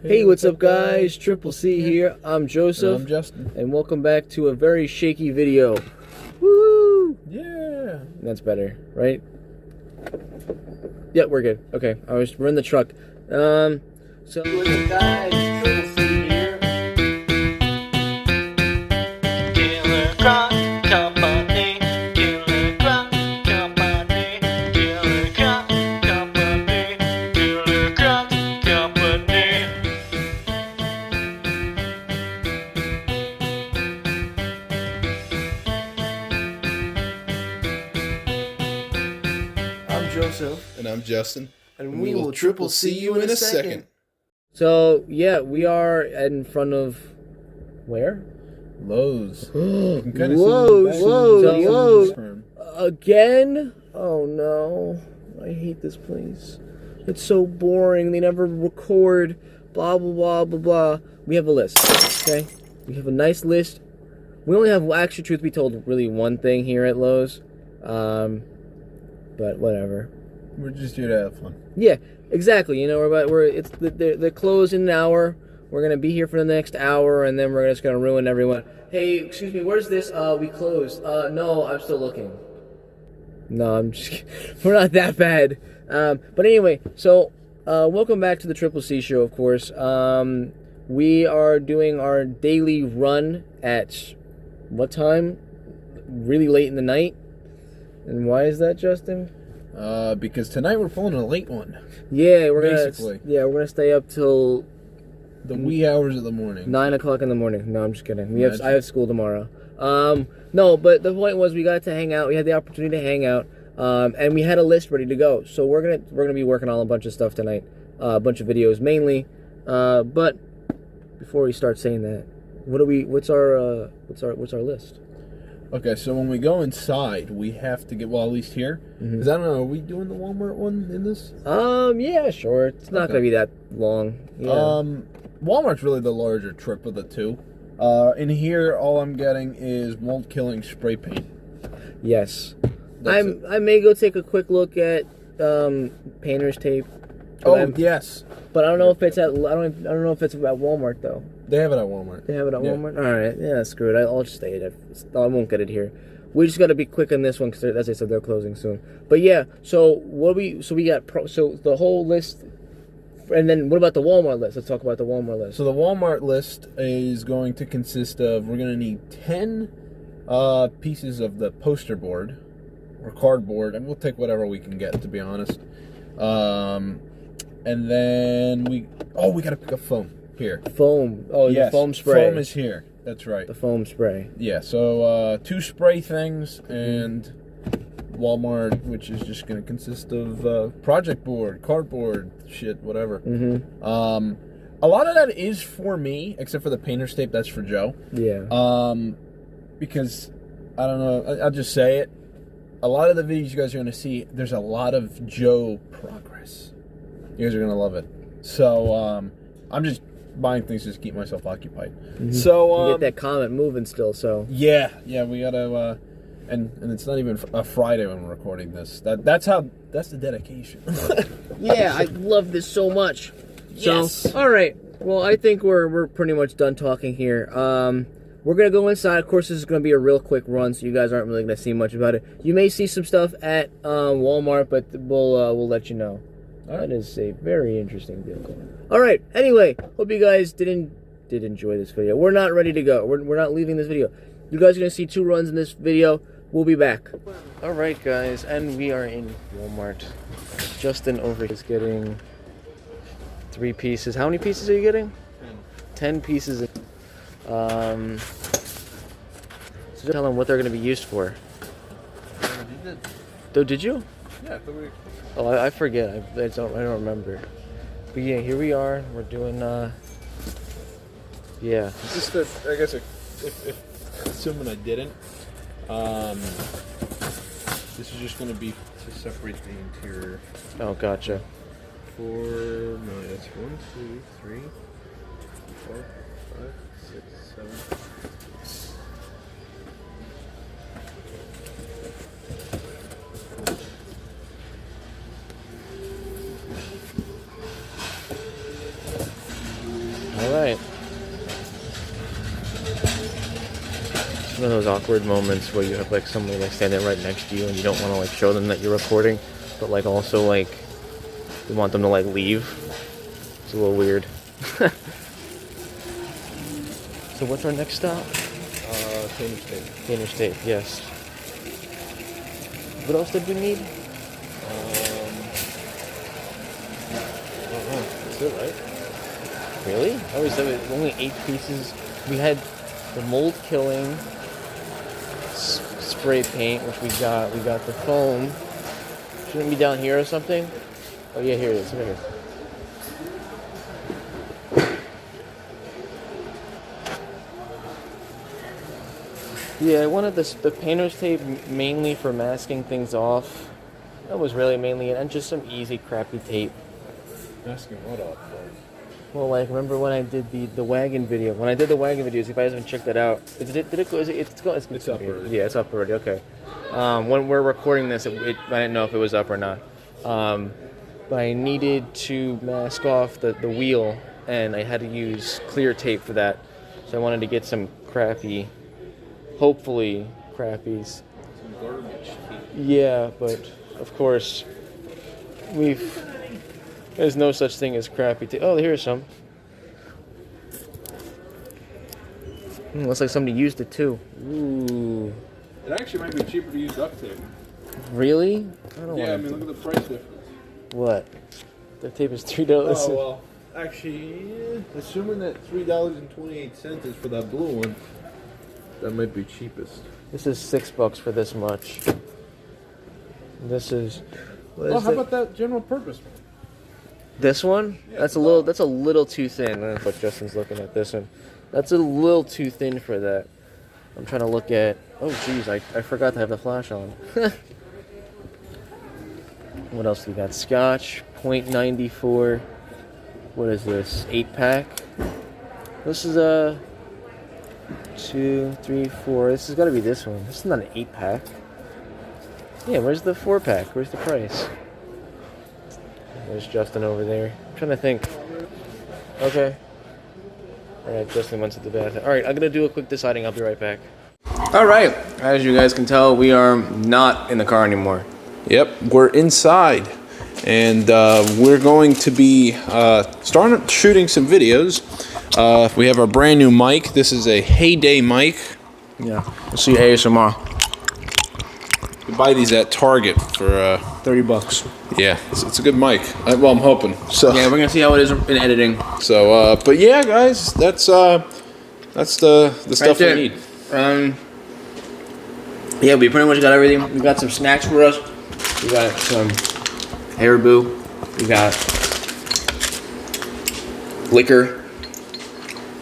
Hey, what's up guys? Triple C here. I'm Joseph. And I'm Justin. And welcome back to a very shaky video. Woo! Yeah. That's better, right? Yeah, we're good. Okay, we're in the truck. So what's up guys? Triple C here. Killer Croc Company, Killer Croc Company, Killer Croc Company, Killer Croc Company. I'm Joseph. And I'm Justin. And we will triple see you in a second. second. So, yeah, we are in front of where? Lowe's. Lowe's, You can kinda see the back. Lowe's. Firm. Again? Oh no. I hate this place. It's so boring. They never record. Blah, blah, blah, blah, blah. We have a list, okay? We have a nice list. We only have, actually, truth be told, really one thing here at Lowe's. But whatever. We're just here to have fun. Yeah, exactly. You know, they're closed in an hour. We're gonna be here for the next hour, and then we're just gonna ruin everyone. Hey, excuse me, where's this? We closed. No, I'm still looking. No, I'm just kidding. We're not that bad. But anyway, so welcome back to the Triple C Show, of course. We are doing our daily run at what time? Really late in the night. And why is that, Justin? Because tonight we're pulling a late one. Yeah, we're gonna stay up till The wee hours of the morning. 9 o'clock in the morning. No, I'm just kidding. I have school tomorrow. No, but the point was we got to hang out. We had the opportunity to hang out, and we had a list ready to go. So we're gonna be working on a bunch of stuff tonight, a bunch of videos mainly. But before we start saying that, what's our list? Okay, so when we go inside, we have to get, well, at least here. Because I don't know, are we doing the Walmart one in this? Yeah, sure. It's not gonna be that long. Yeah. Walmart's really the larger trip of the two. In here, all I'm getting is mold-killing spray paint. Yes. That's I may go take a quick look at painter's tape. Yes. But I don't know if it's at I don't know if it's at Walmart though. They have it at Walmart. They have it at Walmart. All right. Yeah, screw it. I'll just stay at it. I won't get it here. We just got to be quick on this one because, as I said, they're closing soon. But yeah. So we got the whole list. And then what about the Walmart list? Let's talk about the Walmart list. So the Walmart list is going to consist of, we're going to need 10 pieces of the poster board or cardboard, and we'll take whatever we can get, to be honest. And then we got to pick up foam here. Foam. Oh, yes. The foam spray. Foam is here. That's right. The foam spray. Yeah, so 2 spray things and Walmart, which is just going to consist of project board, cardboard, shit, whatever. A lot of that is for me, except for the painter's tape. That's for Joe. Yeah. Because I don't know. I'll just say it. A lot of the videos you guys are going to see, there's a lot of Joe progress. You guys are going to love it. So I'm just buying things just to keep myself occupied. So you get that comment moving still. So yeah, we gotta. And it's not even a Friday when we're recording this. That's the dedication. Yeah, I love this so much. Yes. So, all right. Well, I think we're pretty much done talking here. We're gonna go inside. Of course, this is gonna be a real quick run, so you guys aren't really gonna see much about it. You may see some stuff at Walmart, but we'll let you know. That is a very interesting vehicle. All right. Anyway, hope you guys did enjoy this video. We're not ready to go. We're not leaving this video. You guys are gonna see 2 runs in this video. We'll be back. All right, guys, and we are in Walmart. Justin over is getting 3 pieces. How many pieces are you getting? 10 pieces. So tell them what they're going to be used for. Oh, did you? Yeah. Oh, I forget. I don't remember. But yeah, here we are. We're doing. Yeah. Just I guess if assuming I didn't. This is just going to be to separate the interior. Oh, gotcha. That's 1, 2, 3, 4, 5, 6, 7. All right. It's one of those awkward moments where you have like somebody like standing right next to you and you don't want to like show them that you're recording, but like also like you want them to like leave. It's a little weird. So what's our next stop? Tanner State. Tanner State, yes. What else did we need? That's it, right? Really? I always said it was only 8 pieces. We had the mold killing spray paint, which we got. We got the foam. Shouldn't it be down here or something? Oh yeah, here it is. Right here. Yeah, I wanted the painter's tape mainly for masking things off. That was really mainly it, and just some easy crappy tape. Asking what off? Well, like, remember when I did the wagon video? When I did the wagon videos, if you guys haven't checked that out, did it go? It's up already. Yeah, it's up already. Okay. When we're recording this, I didn't know if it was up or not. But I needed to mask off the wheel, and I had to use clear tape for that. So I wanted to get some crappy, hopefully crappies. Some garbage tape. Yeah, but of course, there's no such thing as crappy tape. Oh, here's some. Looks like somebody used it too. Ooh. It actually might be cheaper to use duct tape. Really? I don't Yeah, I want mean, look at the price difference. What? The tape is $3. Oh, well, actually, assuming that $3.28 is for that blue one, that might be cheapest. This is $6 for this much. This is. Well, how about that general purpose one? This one? Yeah, That's a little too thin. I don't know what Justin's looking at this one. That's a little too thin for that. I'm trying to look at. Oh, geez, I forgot to have the flash on. What else do we got? Scotch, .94. What is this? 8-pack. This is a 2, 3, 4. This has got to be this one. This is not an 8-pack. Yeah, where's the 4-pack? Where's the price? There's Justin over there. I'm trying to think. Okay. Alright, Justin went to the bathroom. Alright, I'm gonna do a quick deciding. I'll be right back. Alright, as you guys can tell, we are not in the car anymore. Yep, we're inside, and we're going to be starting shooting some videos. We have our brand new mic. This is a Heyday mic. Yeah. We'll see ASMR. You buy these at Target for $30. yeah, it's a good mic. Well, I'm hoping. So Yeah, we're gonna see how it is in editing. so but yeah, guys, that's the stuff we need. Yeah, we pretty much got everything. We got some snacks for us. We got some Haribo. We got liquor.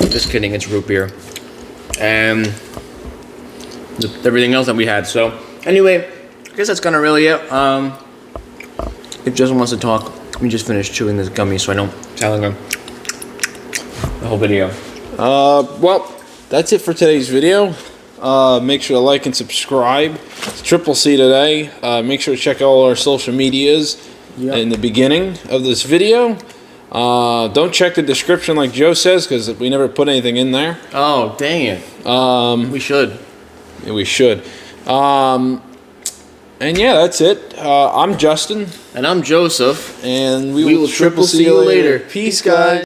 Just kidding, it's root beer. And everything else that we had. So anyway, I guess that's kind of really it. If Justin wants to talk, let me just finish chewing this gummy so I don't tell him the whole video. Well, that's it for today's video. Make sure to like and subscribe. It's Triple C today. Make sure to check all our social medias in the beginning of this video. Don't check the description like Joe says, because we never put anything in there. Oh, dang it. We should. Yeah, we should. And yeah, that's it. I'm Justin. And I'm Joseph. And we We will triple see you later. Peace, guys.